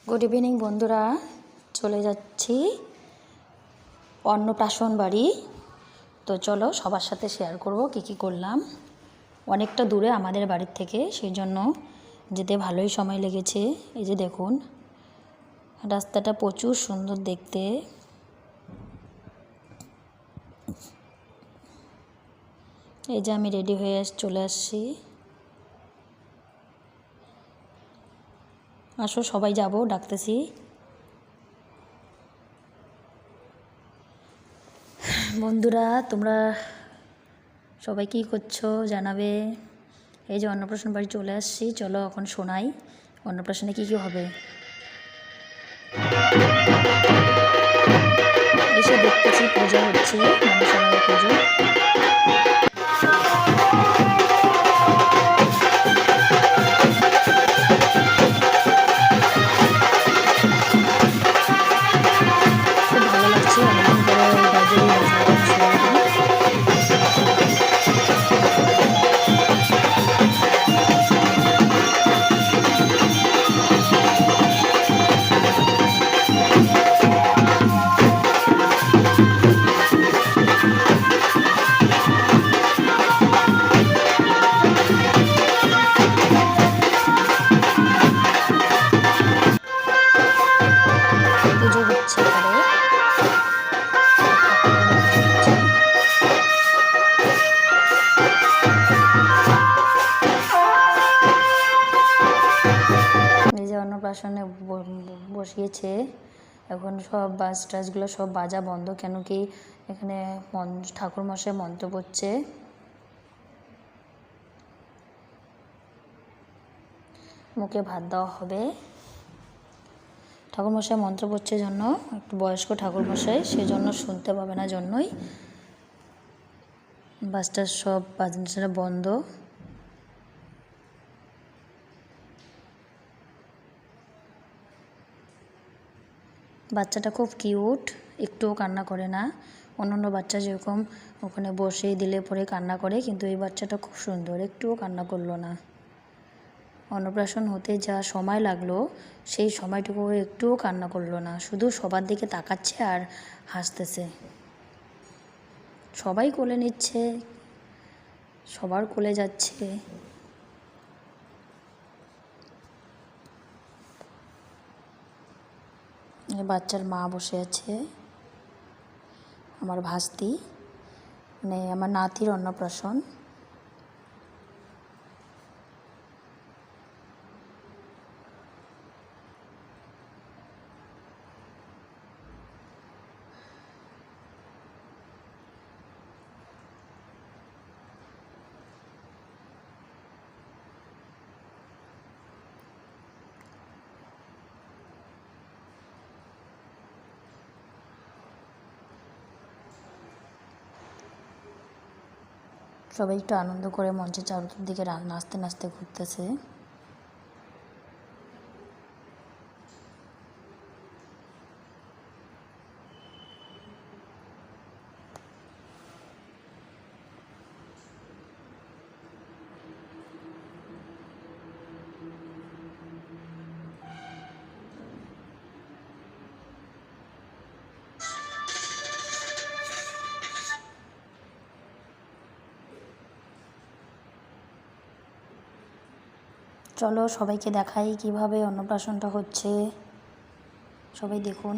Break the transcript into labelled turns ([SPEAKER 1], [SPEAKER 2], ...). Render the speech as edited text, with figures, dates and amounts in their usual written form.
[SPEAKER 1] Good evening বন্ধুরা, চলে যাচ্ছি অন্নপ্রাশন বাড়ি। তো চলো সবার সাথে শেয়ার করব কি করলাম। অনেকটা দূরে আমাদের বাড়ির থেকে, সেই জন্য যেতে ভালোই সময় লেগেছে। এই যে দেখুন, রাস্তাটা প্রচুর সুন্দর দেখতে। এই যে আমি রেডি হয়ে চলে আসছি। আসো সবাই যাব, ডাকতেছি। বন্ধুরা তোমরা সবাই কী করছো জানাবে। এই যে অন্নপ্রাশন বাড়ি চলে আসছি, চলো এখন শোনাই অন্নপ্রাশনে কী হবে। এসে দেখতেছি পুজো হচ্ছে, মনসামায়ের পুজো। খুব ভালো লাগছে, অনেকদিন পরে বাজারে পুজো হচ্ছে এবারে। এই যে অন্নপ্রাশনে বসিয়েছে, এখন সব বাস টাসগুলো সব বাজা বন্ধ, কেন কি এখানে ঠাকুরমশাই মন্ত্র পড়ছে। মুখে ভাত দেওয়া হবে। ঠাকুরমশাই মন্ত্র পড়ছে জন্য, একটু বয়স্ক ঠাকুরমশাই, সেজন্য শুনতে পাবে না জন্যই বাসটা সব বাজনা বন্ধ। বাচ্চাটা খুব কিউট, একটুও কান্না করে না। অন্যান্য বাচ্চা যেরকম ওখানে বসেই দিলে পরে কান্না করে, কিন্তু এই বাচ্চাটা খুব সুন্দর, একটুও কান্না করলো না। অন্নপ্রাশন হতে যা সময় লাগলো, সেই সময়টুকু একটুও কান্না করলো না, শুধু সবার দিকে তাকাচ্ছে আর হাসতেছে। সবাই কোলে নিচ্ছে, সবার কোলে যাচ্ছে। বাচ্চার মা বসে আছে, আমার ভাস্তি, মানে আমার নাতির অন্নপ্রাশন। সবাই একটু আনন্দ করে মঞ্চের চারদিকে নাচতে নাচতে ঘুরতেছে। চলো সবাইকে দেখাই কিভাবে অন্নপ্রাশনটা হচ্ছে, সবাই দেখুন।